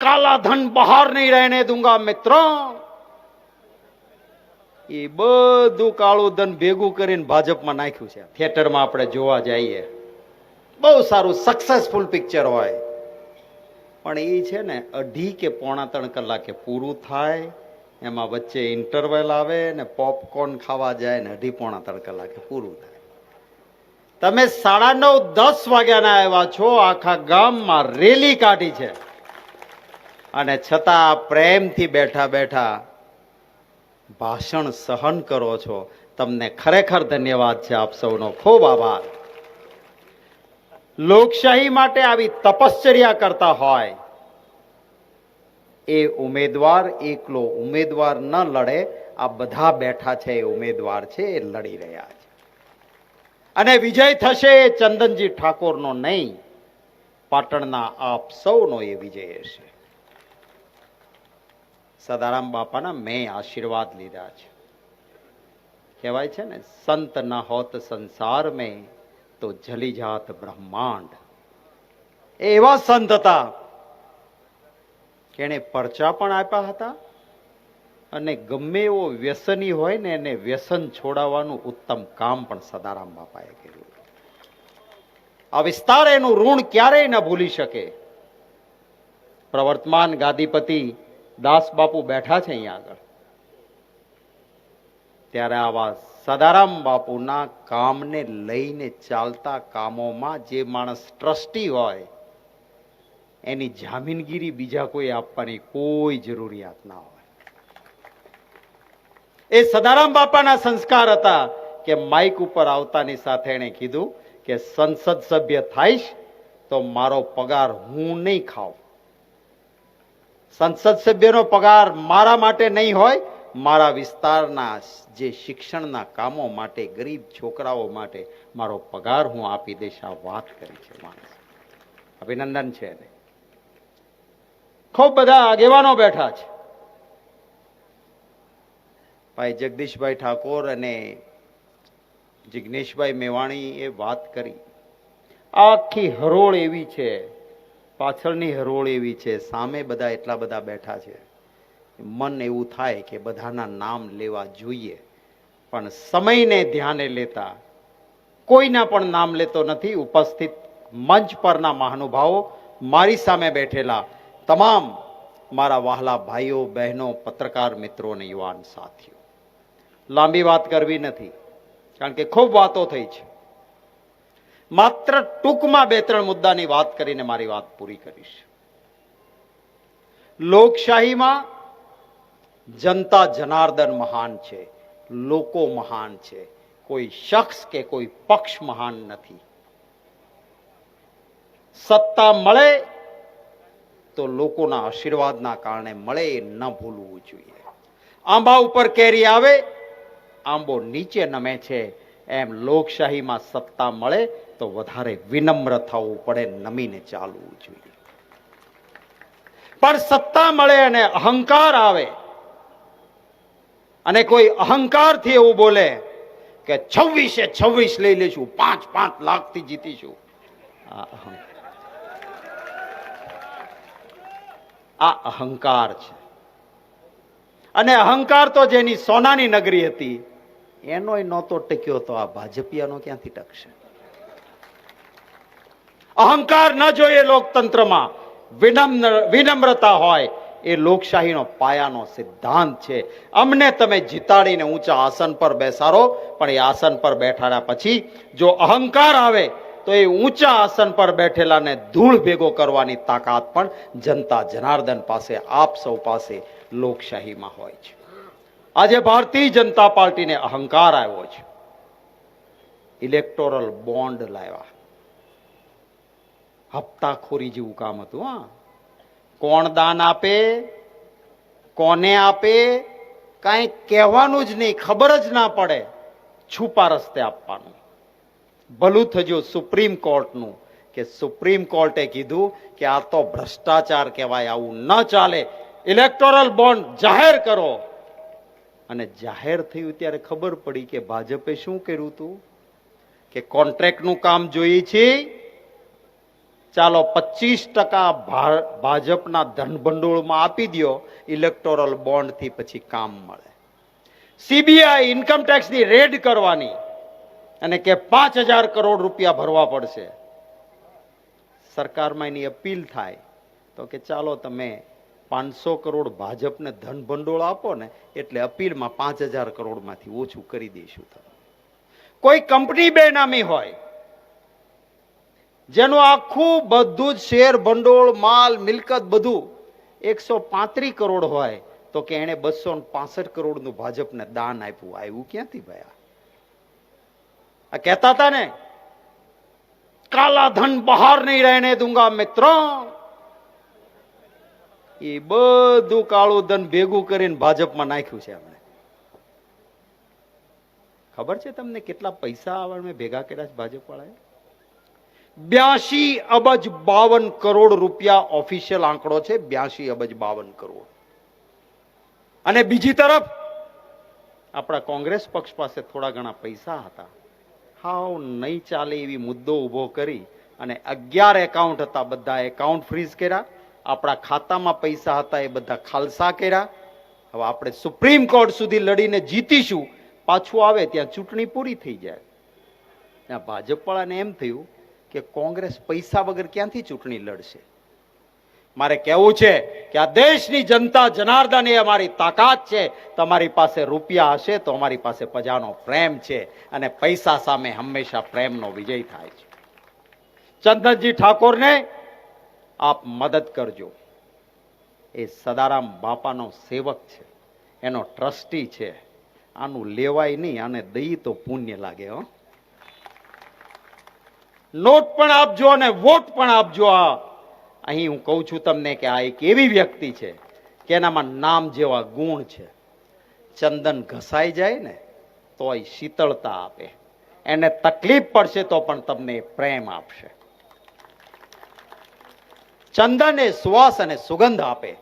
કાલા ધન બહાર નહીં રહેને દૂંગા મિત્રો. એ બધું કાળું ધન ભેગું કરીને ભાજપમાં નાખ્યું છે. થિયેટરમાં આપણે જોવા જઈએ, બહુ સારું સક્સેસફુલ પિક્ચર હોય, પણ એ છે ને 2.5 કે 3.25 કલાકે પૂરું થાય. એમાં વચ્ચે ઇન્ટરવેલ આવે ને પોપકોર્ન ખાવા જાય ને 2.5-3 કલાકે પૂરું થાય. તમે 9:30-10 વાગ્યાના આવ્યા છો, આખા ગામમાં રેલી કાઢી છે, અને છતાં પ્રેમથી બેઠા બેઠા ભાષણ સહન કરો છો. તમને ખરેખર ધન્યવાદ છે, આપ સૌનો ખૂબ આભાર. લોકશાહી માટે આવી તપશ્ચર્યા કરતા હોય એ ઉમેદવાર એકલો ઉમેદવાર ન લડે, આ બધા બેઠા છે એ ઉમેદવાર છે, એ લડી રહ્યા છે. અને વિજય થશે એ ચંદનજી ઠાકોરનો નહીં, પાટણના આપ સૌનો એ વિજય હશે. સદારામ બાપાના મેં આશીર્વાદ લીધા છે. કહેવાય છે ને, સંત ન હોત સંસાર મેં તો જલી જાત બ્રહ્માંડ. એવા સંત હતા કે એને પરચા પણ આપ્યા હતા, અને ગમે એવો વ્યસની હોય ને એને વ્યસન છોડાવવાનું ઉત્તમ કામ પણ સદારામ બાપાએ કર્યું. આ વિસ્તાર એનું ઋણ ક્યારેય ન ભૂલી શકે. પ્રવર્તમાન ગાદીપતિ દાસ બાપુ બેઠા છે અહીંયા આગળ, ત્યારે આવા સદારામ બાપુના કામને લઈને ચાલતા કામોમાં જે માણસ ટ્રસ્ટી હોય એની જામીનગીરી બીજા કોઈ આપવાની કોઈ જરૂરિયાત ના હોય. એ સદારામ બાપાના સંસ્કાર હતા કે માઇક ઉપર આવતાની સાથે એણે કીધું કે સંસદ સભ્ય થાઈશ તો મારો પગાર હું નહીં ખાઉં. સંસદ સભ્યનો પગાર મારા માટે નહીં હોય, મારા વિસ્તારના જે શિક્ષણના કામો માટે, ગરીબ છોકરાઓ માટે મારો પગાર હું આપી દઈશ. આ વાત કરી છે માણસ. અભિનંદન છે એને. ખૂબ બધા આગેવાનો બેઠા છે. ભાઈ જગદીશભાઈ ઠાકોર અને જિગ્નેશભાઈ મેવાણી એ વાત કરી. આખી હરોળ એવી છે, પાછળની હરોળ એવી છે, સામે બધા એટલા બધા બેઠા છે. મન એવું થાય કે બધાના નામ લેવા જોઈએ, પણ સમયને ધ્યાને લેતા કોઈના પણ નામ લેતો નથી. ઉપસ્થિત મંચ પરના મહાનુભાવો, મારી સામે બેઠેલા તમામ મારા વહાલા ભાઈઓ બહેનો, પત્રકાર મિત્રો અને યુવાન સાથીઓ, લાંબી વાત કરવી નથી કારણ કે ખૂબ વાતો થઈ છે. માત્ર ટૂંકમાં 2-3 મુદ્દાની વાત કરીને મારી વાત પૂરી કરીશ. લોકશાહીમાં જનતા જનાર્દન મહાન છે, લોકો મહાન છે, કોઈ શખ્સ કે કોઈ પક્ષ મહાન નથી. સત્તા મળે તો લોકોના આશીર્વાદના કારણે મળે, એ ન ભૂલવું જોઈએ. આંબા ઉપર કેરી આવે, આંબો નીચે નમે છે, એમ લોકશાહીમાં સત્તા મળે તો વધારે વિનમ્ર થવું પડે, નમીને ચાલવું જોઈએ. પણ સત્તા મળે અને અહંકાર આવે, અને કોઈ અહંકારથી એવું બોલે કે 26 લઈ લેશું, 5 લાખથી જીતીશું, આ અહંકાર છે. અને અહંકાર તો જેની સોનાની નગરી હતી એનોય નહોતો ટક્યો, તો આ ભાજપિયાનો ક્યાંથી ટકશે? અહંકાર ન જોઈએ લોકતંત્રમાં, વિનમ્રતા હોય એ લોકશાહીનો પાયાનો સિદ્ધાંત છે. અમને તમે જીતાડીને ઊંચા આસન પર બેસાડો, પણ એ આસન પર બેઠાડ્યા પછી જો અહંકાર આવે તો એ ઊંચા આસન પર બેઠેલાને ધૂળ ભેગો કરવાની તાકાત પણ જનતા જનાર્દન પાસે, આપ સૌ પાસે લોકશાહીમાં હોય છે. આજે ભારતીય જનતા પાર્ટીને અહંકાર આવ્યો છે. ઇલેક્ટોરલ બોન્ડ લાવ્યા, હપ્તાખોરી જેવું કામ હતું. હા, કોણ દાન આપે, કોને આપે, કાંઈ કહેવાનું જ નહીં, ખબર જ ના પડે, છુપા રસ્તે આપવાનું. ભલું થયું સુપ્રીમ કોર્ટનું, કે સુપ્રીમ કોર્ટે કીધું કે આ તો ભ્રષ્ટાચાર કહેવાય, આવું ન ચાલે, ઇલેક્ટોરલ બોન્ડ જાહેર કરો. અને જાહેર થયું ત્યારે ખબર પડી કે ભાજપે શું કર્યું હતું, કે કોન્ટ્રાક્ટનું કામ જોઈએ છે, ચાલો 25% ભાજપના ધનભંડોળમાં આપી દો, ઇલેક્ટોરલ બોન્ડથી પછી કામ મળે. સીબીઆઈ ઇન્કમટેક્સની રેડ કરવાની અને કે 5,000 કરોડ રૂપિયા ભરવા પડશે. સરકારમાં એની અપીલ થાય તો કે ચાલો તમે 500 કરોડ ભાજપને ધન ભંડોળ આપો ને એટલે અપીલમાં 5,000 કરોડમાંથી ઓછું કરી દઈશું. કોઈ કંપની બેનામી હોય જેનું આખું બધું જ શેર ભંડોળ માલ મિલકત બધું 135 કરોડ હોય તો કે એને 265 કરોડનું ભાજપને દાન આપ્યું. આવ્યું ક્યાંથી ભાઈ? આ કહેતા હતા ને, કાલા ધન બહાર નહીં રહેને દૂંગા મિત્ર. એ બધું કાળું ધન ભેગું કરીને ભાજપમાં નાખ્યું છે એમણે. ખબર છે તમને કેટલા પૈસા આવડે ભેગા કર્યા છે ભાજપ વાળાએ? 82 અબજ 52 કરોડ રૂપિયા ઓફિશિયલ આંકડો છે. 82 અબજ 52 કરોડ. અને બીજી તરફ આપણા કોંગ્રેસ પક્ષ પાસે થોડા ઘણા પૈસા હતા. હાવ નહીં ચાલે એવી મુદ્દો ઉભો કરી અને 11 એકાઉન્ટ હતા, બધા એકાઉન્ટ ફ્રીઝ કર્યા. આપણા ખાતામાં પૈસા હતા એ બધા ખાલસા કર્યા. હવે આપણે સુપ્રીમ કોર્ટ સુધી લડીને જીતીશું, પાછું આવે ત્યાં ચૂંટણી પૂરી થઈ જાય. ત્યાં ભાજપ વાળાને એમ થયું કે કોંગ્રેસ પૈસા વગર ક્યાંથી ચૂંટણી લડશે. મારે કહેવું છે કે આ દેશની જનતા જનાર્દન એ અમારી તાકાત છે. તમારી પાસે રૂપિયા હશે તો અમારી પાસે પ્રજાનો પ્રેમ છે અને પૈસા સામે હંમેશા પ્રેમનો વિજય થાય છે. ચંદનજી ઠાકોરને આપ મદદ કરજો. એ સદારામ બાપાનો સેવક છે, એનો ટ્રસ્ટી છે. આનું લેવાય નહીં, આને દઈ તો પુણ્ય લાગે. નોટ પણ આપજો અને વોટ પણ આપજો. અહીં હું કહું છું તમને કે આ એક એવી વ્યક્તિ છે કે એનામાં નામ જેવા ગુણ છે. ચંદન ઘસાઈ જાય ને તોય શીતળતા આપે, એને તકલીફ પડશે તો પણ તમને પ્રેમ આપશે. ચંદન એ સુવાસ અને સુગંધ આપે.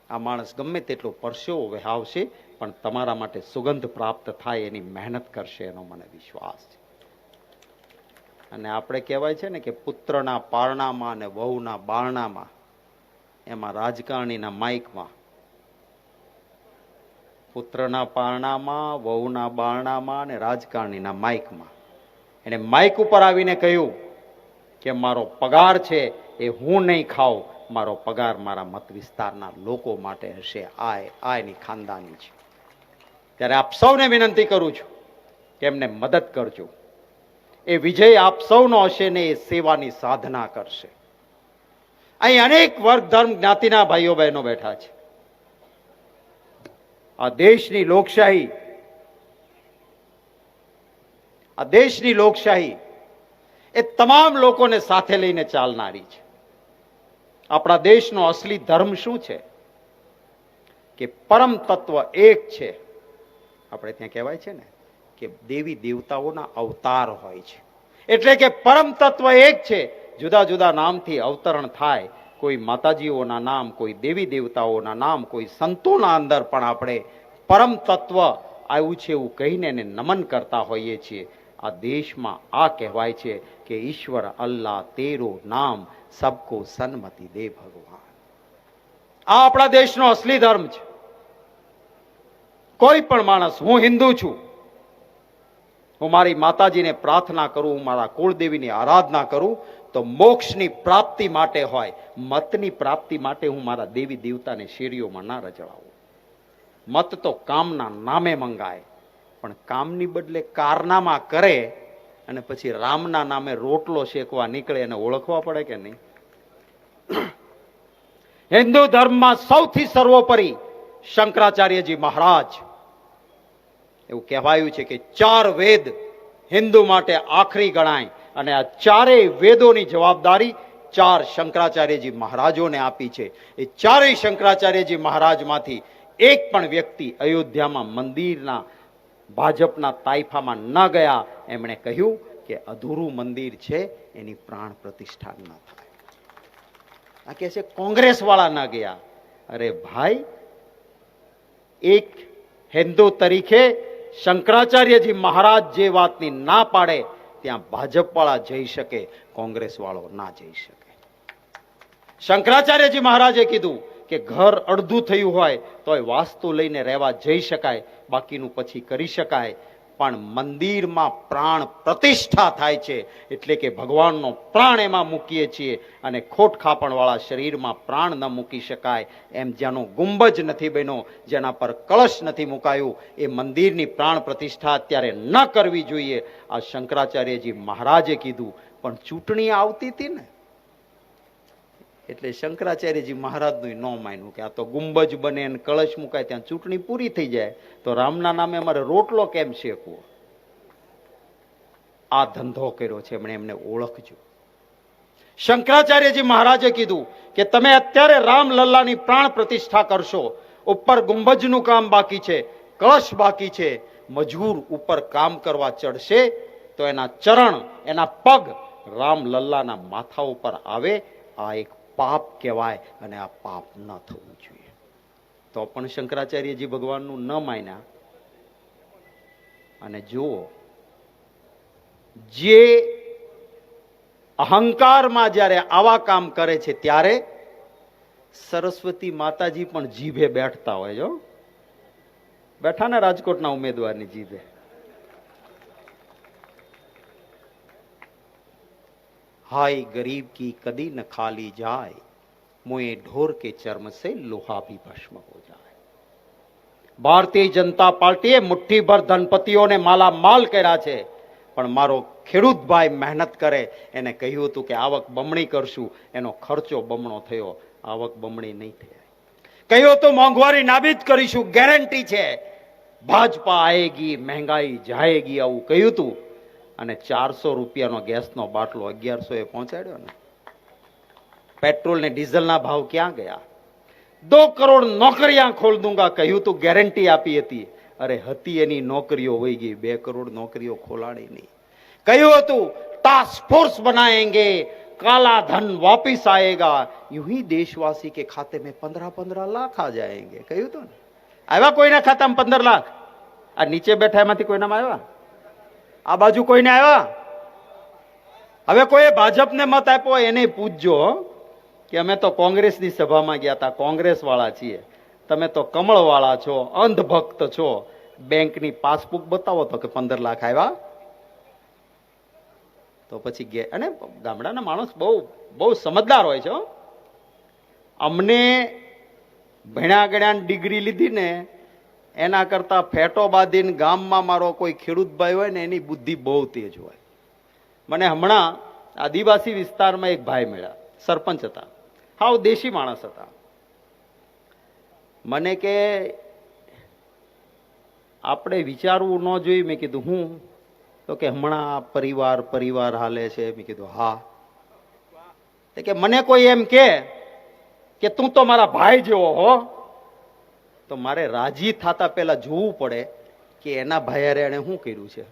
આ માણસ ગમે તેટલો પરસેવો વહાવશે પણ તમારા માટે સુગંધ પ્રાપ્ત થાય એની મહેનત કરશે, એનો મને વિશ્વાસ છે. અને આપણે કહેવાય છે ને કે પુત્રના પારણામાં અને વહુના બારણામાં, એમાં રાજકારણીના માઇકમાં, પુત્રના પારણામાં, વહુના બારણામાં અને રાજકારણીના માઇકમાં એને માઇક ઉપર આવીને કહ્યું કે મારો પગાર છે એ હું નહીં ખાઉં, મારો પગાર મારા મત વિસ્તારના લોકો માટે હશે. આ એની ખાનદાની છે. ત્યારે આપ સૌને વિનંતી કરું છું કે એમને મદદ કરજો. એ વિજય આપ સૌનો હશે ને એ સેવાની સાધના કરશે. અહીં અનેક વર્ગ ધર્મ જ્ઞાતિના ભાઈઓ બહેનો બેઠા છે. આ દેશની લોકશાહી એ તમામ લોકોને સાથે લઈને ચાલનારી છે. આપણા દેશનો અસલી ધર્મ શું છે? કે પરમ તત્વ એક છે. આપણે ત્યાં કહેવાય છે ને કે દેવી દેવતાઓના અવતાર હોય છે, એટલે કે પરમ તત્વ એક છે. જુદા જુદા નામથી અવતરણ થાય. કોઈ માતાજીઓના નામ, કોઈ દેવી દેવતાઓના નામ, કોઈ સંતોના અંદર પણ આપણે પરમ તત્વ આવ્યું છે એવું કહીને એને નમન કરતા હોઈએ છીએ. આ દેશમાં આ કહેવાય છે કે ઈશ્વર અલ્લાહ તેરો નામ સબકો સન્મતિ દે ભગવાન. આ આપણા દેશનો અસલી ધર્મ છે. કોઈ પણ માણસ, હું હિન્દુ છું, હું મારી માતાજીને પ્રાર્થના કરું, હું મારા કુળદેવીની આરાધના કરું તો મોક્ષની પ્રાપ્તિ માટે હોય. મતની પ્રાપ્તિ માટે હું મારા દેવી દેવતાને શેરીઓમાં ના રજડાવું. મત તો કામના નામે મંગાય, પણ કામની બદલે કારનામા કરે અને પછી રામના નામે રોટલો શેકવા નીકળે, એને ઓળખવા પડે કે નહીં? હિન્દુ ધર્મમાં સૌથી સર્વોપરી શંકરાચાર્યજી મહારાજ. એવું કહેવાયું છે કે 4 વેદ હિન્દુ માટે આખરી ગણાય અને આ 4 વેદોની જવાબદારી 4 શંકરાચાર્યજી મહારાજોને આપી છે. એ 4 શંકરાચાર્યજી મહારાજમાંથી એક પણ વ્યક્તિ અયોધ્યામાં મંદિરના ભાજપના તાઇફામાં ન ગયા. એમણે કહ્યું કે અધૂરું મંદિર છે, એની પ્રાણ પ્રતિષ્ઠા ન થાય. આ કહે છે કોંગ્રેસ વાળા ન ગયા. અરે ભાઈ, એક હિન્દુ તરીકે શંકરાચાર્યજી મહારાજ જે વાતની ના પાડે ત્યાં ભાજપ વાળા જઈ શકે, કોંગ્રેસ વાળો ના જઈ શકે. શંકરાચાર્યજી મહારાજે કીધું કે ઘર અડધું થયું હોય તોય વાસ્તુ લઈને રહેવા જઈ શકાય, બાકીનું પછી કરી શકાય. પણ મંદિરમાં પ્રાણ પ્રતિષ્ઠા થાય છે, એટલે કે ભગવાનનો પ્રાણ એમાં મૂકીએ છીએ, અને ખોટ ખાપણવાળા શરીરમાં પ્રાણ ન મૂકી શકાય. એમ જેનો ગુંબજ નથી બન્યો, જેના પર કળશ નથી મુકાયું, એ મંદિરની પ્રાણ પ્રતિષ્ઠા અત્યારે ન કરવી જોઈએ. આ શંકરાચાર્યજી મહારાજે કીધું. પણ ચૂંટણી આવતી હતી ને, એટલે શંકરાચાર્યજી મહારાજનું ન માન્યું કે આ તો ગુંબજ બને અને કળશ મુકાય, ત્યાં ચૂંટણી પૂરી થઈ જાય તો રામના નામે અમારે રોટલો કેમ શેકવો? આ ધંધો કર્યો છે એમણે, એમને ઓળખજો. શંકરાચાર્યજી મહારાજે કીધું કે તમે અત્યારે રામલલ્લાની પ્રાણ પ્રતિષ્ઠા કરશો, ઉપર ગુંબજનું કામ બાકી છે, કળશ બાકી છે, મજૂર ઉપર કામ કરવા ચડશે તો એના ચરણ, એના પગ રામલલ્લાના માથા ઉપર આવે. આ એક પાપ કહેવાય, અને આ પાપ ન થવું જોઈએ. તો પણ શંકરાચાર્યજી ભગવાનનું ન માન્યા. અને જુઓ, જે અહંકારમાં જ્યારે આવા કામ કરે છે ત્યારે સરસ્વતી માતાજી પણ જીભે બેઠતા હોય. જો બેઠા ને રાજકોટના ઉમેદવારની જીભે. हाय गरीब की कदी न खाली जाए, मुए ढोर के चर्म से लोहा भी भस्म हो जाए. ભારતીય જનતા પાર્ટીએ મુઠ્ઠીભર ધનપતિઓને માલા માલ કર્યા છે, પણ મારો ખેડૂત ભાઈ મહેનત કરે, એને કહ્યું હતું કે આવક બમણી કરશું, એનો ખર્ચો બમણો થયો, આવક બમણી નહીં થઈ. કહ્યું હતું મોંઘવારી નાબીદ કરીશું, ગેરંટી છે, ભાજપા આએગી મહેંગાઈ જાએગી, આવું કહ્યું હતું. અને 400 રૂપિયાનો ગેસનો બાટલો 1100 એ પહોંચાડ્યો ને. પેટ્રોલ ને ડીઝલના ભાવ ક્યાં ગયા? 2 કરોડ નોકરીਆਂ ખોલ દૂંગા કહ્યું તું, ગેરંટી આપી હતી. અરે હતી એની નોકરીઓ વહી ગઈ, 2 કરોડ નોકરીઓ ખોલાડી નહીં. કહ્યું હતું टास्क फोर्स बनाएंगे, काला धन वापिस आएगा, यूं ही देशवासी के खाते में 15-15 लाख आ जाएंगे. કહ્યું હતું ને. આવ્યા કોઈના ખાતામાં 15 લાખ? આ નીચે બેઠા એમાંથી કોઈનામાં આવ્યા? આ બાજુ કોઈને આવ્યા? હવે કોઈ ભાજપને મત આપ્યો એને પૂછજો કે અમે તો કોંગ્રેસની સભામાં ગયા હતા, કોંગ્રેસ વાળા છીએ, તમે તો કમળ વાળા છો, અંધભક્ત છો, બેંકની પાસબુક બતાવો તો કે 15 લાખ આવ્યા. તો પછી અને ગામડાના માણસ બહુ બહુ સમજદાર હોય છે. અમને ભણ્યા ગણ્યા ડિગ્રી લીધી ને એના કરતા ફેટો બાંધીને ગામમાં મારો કોઈ ખેડૂત ભાઈ હોય ને એની બુદ્ધિ બહુ તેજ હોય. મને હમણાં આદિવાસી વિસ્તારમાં એક ભાઈ મળ્યા, સરપંચ હતા, હાવ દેશી માણસ હતા. મને કે આપણે વિચારવું ન જોઈએ. મેં કીધું હું? તો કે હમણાં પરિવાર હાલે છે. મેં કીધું હા. કે મને કોઈ એમ કે તું તો મારા ભાઈ જેવો હો, તો મારે રાજી થતા પહેલા જોવું પડે કે એના ભાઈ એને શું કર્યું છે.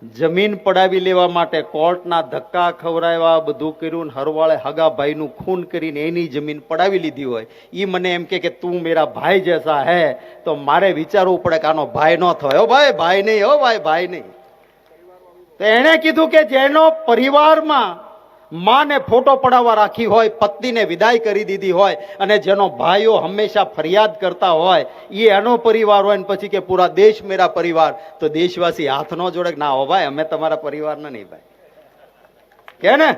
જમીન પડાવી લેવા માટે કોર્ટના ધક્કા ખવડાવ્યા, બધું કર્યું, હરવાળે હગા ભાઈનું ખૂન કરીને એની જમીન પડાવી લીધી હોય. એ મને એમ કે તું મેરા ભાઈ જૈસા હે, તો મારે વિચારવું પડે કે આનો ભાઈ ન થયો. ભાઈ ભાઈ નહીં, હો ભાઈ ભાઈ નહીં. તો એને કીધું કે જેનો પરિવારમાં માને ફોટો પડાવવા રાખી હોય, પત્નીને વિદાય કરી દીધી હોય, અને જેનો ભાઈઓ હંમેશા ફરિયાદ કરતા હોય, એ એનો પરિવાર હોય ને પછી કે પૂરા દેશ મેરા પરિવાર, તો દેશવાસી હાથ ન જોડે કે ના હો ભાઈ અમે તમારા પરિવારના નહીં ભાઈ કે ને.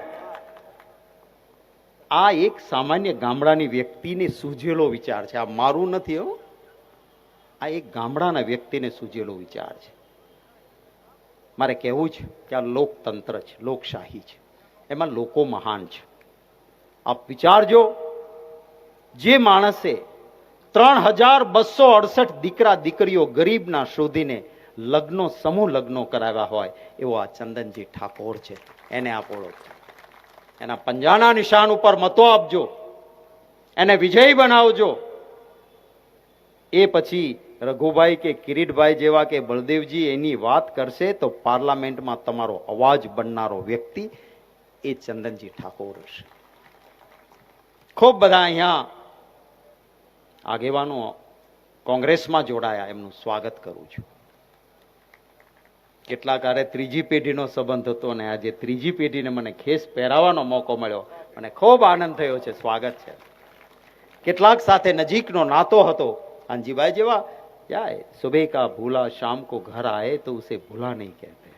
આ એક સામાન્ય ગામડાની વ્યક્તિને સૂઝેલો વિચાર છે. આ મારું નથી હો, આ એક ગામડાના વ્યક્તિને સૂઝેલો વિચાર છે. મારે કહેવું છે કે આ લોકતંત્ર છે, લોકશાહી છે, એમાં લોકો મહાન છે. આપ વિચારજો, જે માણસે 3268 દીકરા દીકરીઓ ગરીબના શોધીને લગ્નો, સમૂહ લગ્નો કરાવ્યા હોય એવો આ ચંદનજી ઠાકોર છે. એને આપ ઓળખો, એના પંજાના નિશાન ઉપર મતો આપજો, એને વિજયી બનાવજો. એ પછી રઘુભાઈ કે કિરીટભાઈ જેવા કે બળદેવજી એની વાત કરશે તો પાર્લામેન્ટમાં તમારો અવાજ બનનારો વ્યક્તિ એ ચંદનજી ઠાકોર છે. ખૂબ બધા અહીંયા આગેવાનો કોંગ્રેસમાં જોડાયા, એમનું સ્વાગત કરું છું. કેટલાક આરે ત્રીજી પેઢીનો સંબંધ હતો ને આજે ત્રીજી પેઢીને મને ખેસ પહેરાવાનો મોકો મળ્યો અને ખૂબ આનંદ થયો છે. સ્વાગત છે. કેટલાક સાથે નજીકનો નાતો હતો. કાનજીભાઈ જેવા જાય સુબહ કા ભૂલા શામ કો ઘર આए તો ઉસે ભૂલા નહીં કહેતે.